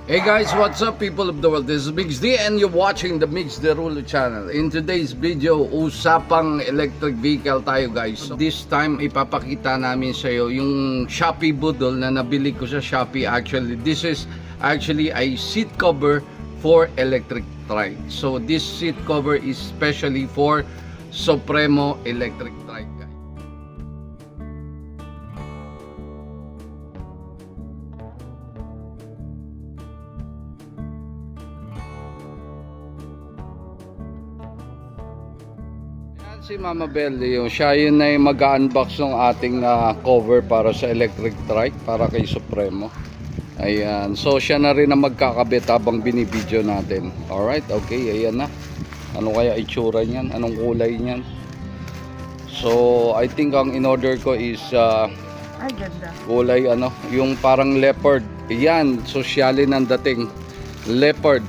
Hey guys, what's up people of the world? This is Mix D and you're watching the Mix Derulo channel. In today's video, usapang electric vehicle tayo guys. This time, ipapakita namin sa iyo yung Shopee Budol na nabili ko sa Shopee. Actually, this is actually a seat cover for electric trike. So this seat cover is specially for Supremo electric trike. Si Mama Bell, siya yun na yung mag-unbox ng ating cover para sa electric trike para kay Supremo. Ayan, so siya na rin ang magkakabit habang binibideo natin. Alright, okay, ayan na. Ano kaya itsura niyan? Anong kulay niyan? So I think ang in-order ko is ay ganda. kulay yung parang leopard. Ayan, sosyalin ang dating. Leopard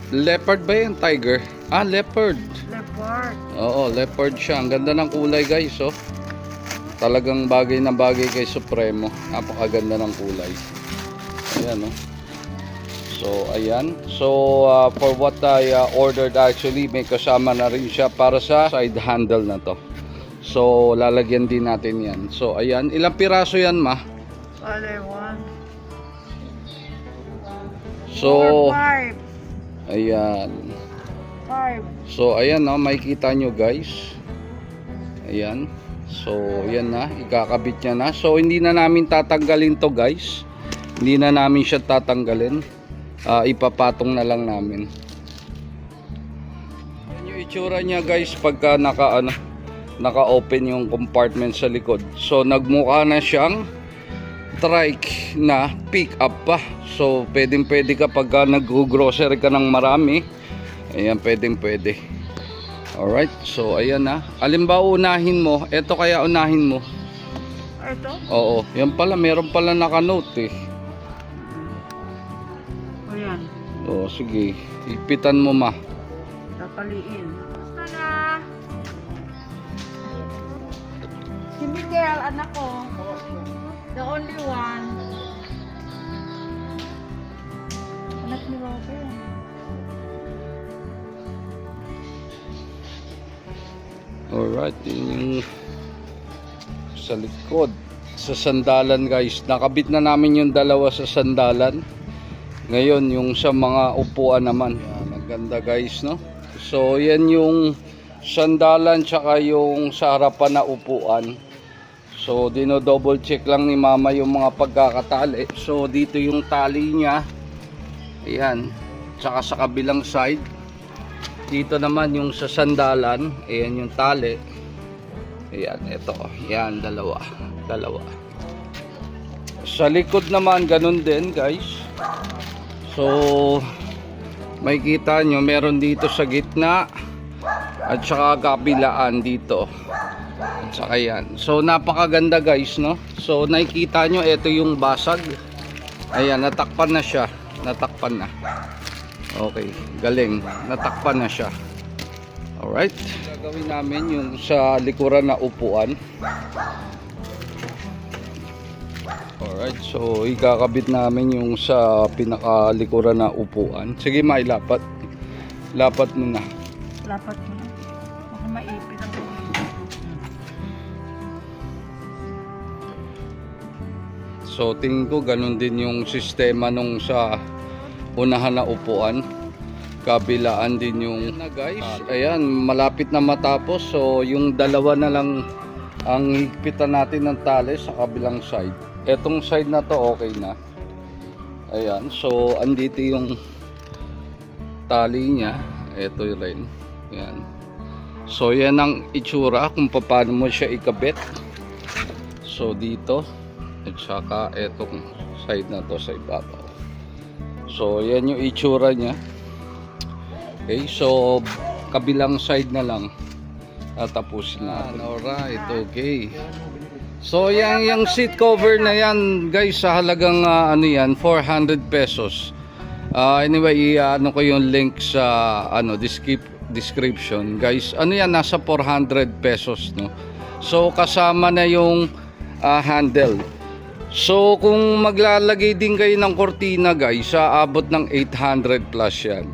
ba yan? Tiger? Leopard. Leopard. Oo, leopard siya. Ang ganda ng kulay guys, oh. Talagang bagay na bagay kay Supremo. Napakaganda ng kulay. Ayan, oh. So, ayan. So, for what I ordered actually, may kasama na rin siya para sa side handle na to. So, lalagyan din natin yan. So, ayan. Ilang piraso yan, ma? Wale, 1. So, 5. ayan. 5. So ayan makikita nyo guys. Ayan. So ayan na, ikakabit niya na. So hindi na namin tatanggalin to guys. Hindi na namin siya tatanggalin. Ipapatong na lang namin. Yan yung itsura niya guys pagka naka-open yung compartment sa likod. So nagmukha na siyang trike na pick up pa. So pwede ka pagka nag-grocery ka ng marami. Ayan, pwede. Alright, so ayan na. Alin ba unahin mo? Ito kaya unahin mo? Ito? Oo, yan pala. Meron pala naka-note eh. Ayan. Oo, sige. Ipitan mo ma. Tataliin. Basta na. Si Miguel, anak ko. The only one. Anak ni Robert. Alright, yun yung sa likod. Sa sandalan guys. Nakabit na namin yung dalawa sa sandalan. Ngayon, yung sa mga upuan naman. Yan, ang ganda guys, no? So, yan yung sandalan tsaka yung sa harapan na upuan. So, dino-double check lang ni mama yung mga pagkakatali. So, dito yung tali niya. Ayan. Tsaka sa kabilang side. Dito naman yung sa sandalan. Ayan yung tali. Ayan, ito. Ayan, dalawa. Sa likod naman, ganun din guys. So, makikita nyo, meron dito sa gitna. At saka kabilaan dito. At saka yan. So, napakaganda guys, no? So, nakikita nyo, ito yung basag. Ayan, natakpan na siya. Natakpan na. Okay, galing. Natakpan na siya. Alright. Gagawin namin yung sa likuran na upuan. Alright, so ikakabit namin yung sa pinakalikuran na upuan. Sige, mailapat. Lapat mo na. Lapat mo na. Baka maipit ang So tingin ko ganun din yung sistema nung sa unahan na upuan. Kabilaan din yung na guys. Ayan, malapit na matapos. So yung dalawa na lang ang higpitan natin ng tali sa kabilang side. Etong side na to okay na. Ayan, so andito yung tali niya. Ito rin. Ayan. So yan ang itsura kung paano mo siya ikabit. So dito at saka etong side na to sa ibabaw. So yan yung itsura niya. Okay, so kabilang side na lang tatapusin natin. Alright, okay. So yung seat cover na yan guys sa halagang 400 pesos. Anyway, ano ko yung link sa description guys. Nasa 400 pesos, no. So kasama na yung handle. So kung maglalagay din kayo ng kortina guys, aabot ng 800 plus yan.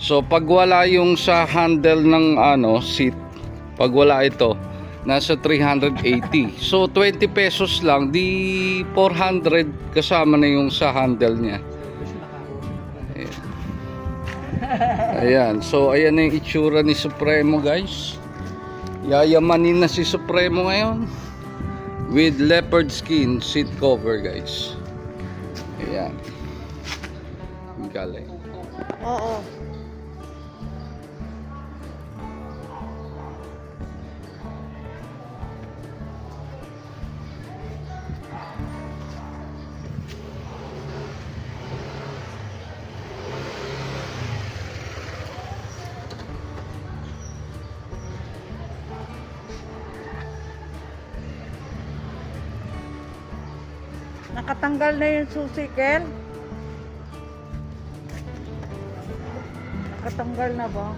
So pag wala yung sa handle ng seat, pag wala ito, nasa 380. So 20 pesos lang, di 400 kasama na yung sa handle niya. Ayan, so ayan na yung itsura ni Supremo guys. Yayamanin na si Supremo ngayon with leopard skin seat cover guys. Ayan, galing. Oo. Nakatanggal na yung susi, Kel? Nakatanggal na ba?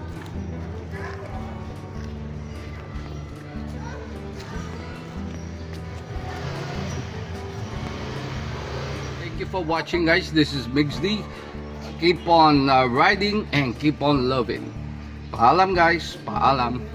Thank you for watching guys. This is Migs D. Keep on riding and keep on loving. Paalam guys, paalam.